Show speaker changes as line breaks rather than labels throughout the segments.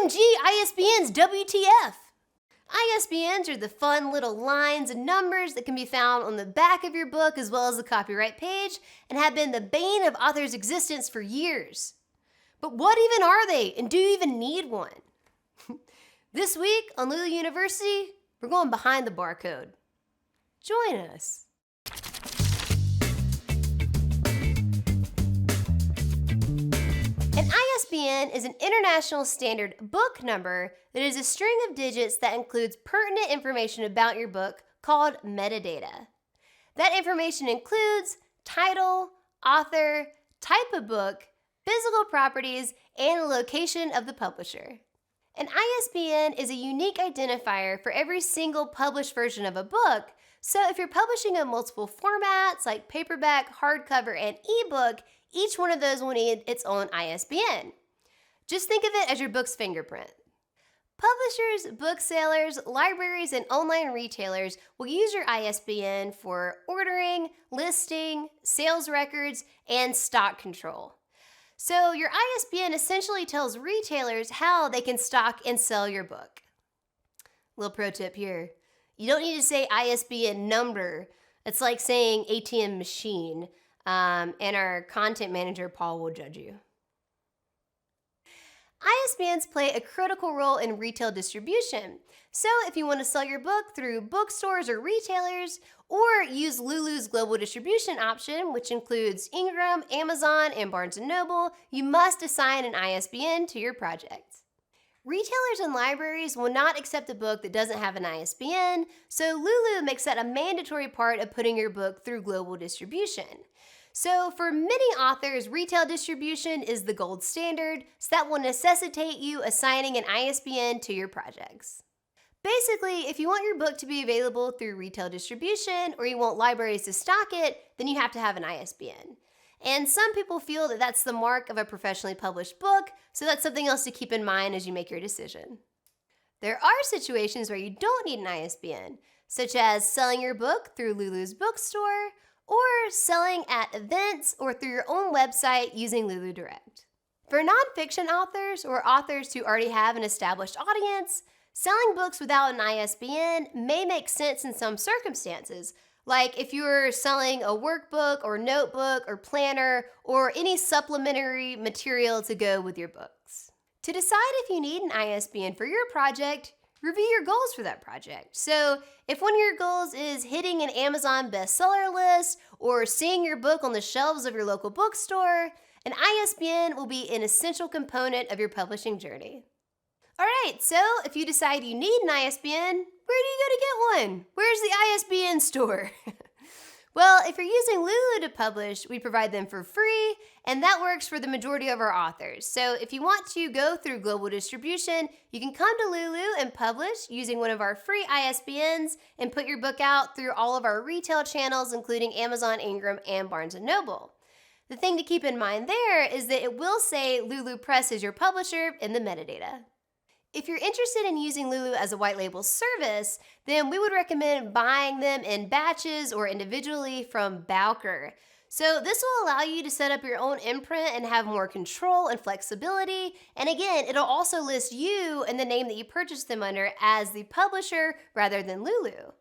OMG, ISBNs, WTF! ISBNs are the fun little lines and numbers that can be found on the back of your book as well as the copyright page and have been the bane of authors' existence for years. But what even are they, and do you even need one? This week on Lulu University, we're going behind the barcode. Join us. An ISBN is an international standard book number that is a string of digits that includes pertinent information about your book called metadata. That information includes title, author, type of book, physical properties, and the location of the publisher. An ISBN is a unique identifier for every single published version of a book, so if you're publishing in multiple formats like paperback, hardcover, and ebook, each one of those will need its own ISBN. Just think of it as your book's fingerprint. Publishers, booksellers, libraries, and online retailers will use your ISBN for ordering, listing, sales records, and stock control. So your ISBN essentially tells retailers how they can stock and sell your book. Little pro tip here. You don't need to say ISBN number. It's like saying ATM machine, and our content manager, Paul, will judge you. ISBNs play a critical role in retail distribution. So if you want to sell your book through bookstores or retailers, or use Lulu's global distribution option, which includes Ingram, Amazon, and Barnes & Noble, you must assign an ISBN to your project. Retailers and libraries will not accept a book that doesn't have an ISBN, so Lulu makes that a mandatory part of putting your book through global distribution. So for many authors, retail distribution is the gold standard, so that will necessitate you assigning an ISBN to your projects. Basically, if you want your book to be available through retail distribution or you want libraries to stock it, then you have to have an ISBN. And some people feel that that's the mark of a professionally published book, so that's something else to keep in mind as you make your decision. There are situations where you don't need an ISBN, such as selling your book through Lulu's bookstore, or selling at events or through your own website using Lulu Direct. For nonfiction authors or authors who already have an established audience, selling books without an ISBN may make sense in some circumstances, like if you're selling a workbook or notebook or planner or any supplementary material to go with your books. To decide if you need an ISBN for your project, review your goals for that project. So if one of your goals is hitting an Amazon bestseller list or seeing your book on the shelves of your local bookstore, an ISBN will be an essential component of your publishing journey. All right, so if you decide you need an ISBN, where do you go to get one? Where's the ISBN store? Well, if you're using Lulu to publish, we provide them for free, and that works for the majority of our authors. So if you want to go through global distribution, you can come to Lulu and publish using one of our free ISBNs and put your book out through all of our retail channels, including Amazon, Ingram, and Barnes & Noble. The thing to keep in mind there is that it will say Lulu Press is your publisher in the metadata. If you're interested in using Lulu as a white label service, then we would recommend buying them in batches or individually from Bowker. So this will allow you to set up your own imprint and have more control and flexibility. And again, it'll also list you and the name that you purchased them under as the publisher rather than Lulu.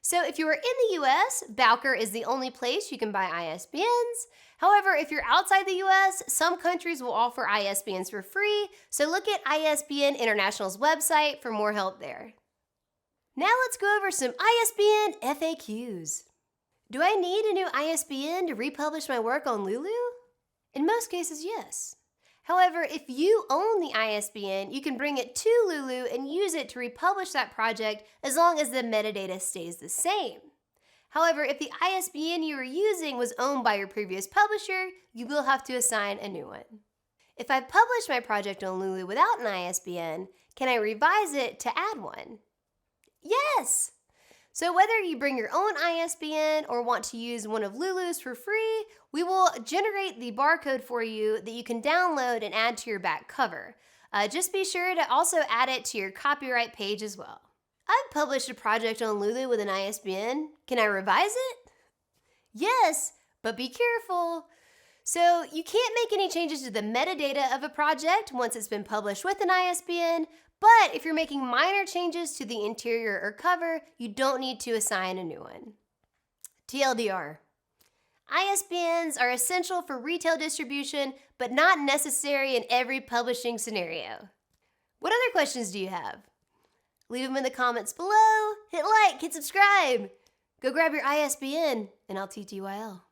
So if you are in the US, Bowker is the only place you can buy ISBNs. However, if you're outside the US, some countries will offer ISBNs for free, so look at ISBN International's website for more help there. Now let's go over some ISBN FAQs. Do I need a new ISBN to republish my work on Lulu? In most cases, yes. However, if you own the ISBN, you can bring it to Lulu and use it to republish that project as long as the metadata stays the same. However, if the ISBN you were using was owned by your previous publisher, you will have to assign a new one. If I publish my project on Lulu without an ISBN, can I revise it to add one? Yes! So whether you bring your own ISBN or want to use one of Lulu's for free, we will generate the barcode for you that you can download and add to your back cover. Just be sure to also add it to your copyright page as well. I've published a project on Lulu with an ISBN. Can I revise it? Yes, but be careful. So you can't make any changes to the metadata of a project once it's been published with an ISBN, but if you're making minor changes to the interior or cover, you don't need to assign a new one. TLDR. ISBNs are essential for retail distribution, but not necessary in every publishing scenario. What other questions do you have? Leave them in the comments below, hit like, hit subscribe. Go grab your ISBN, and I'll TTYL.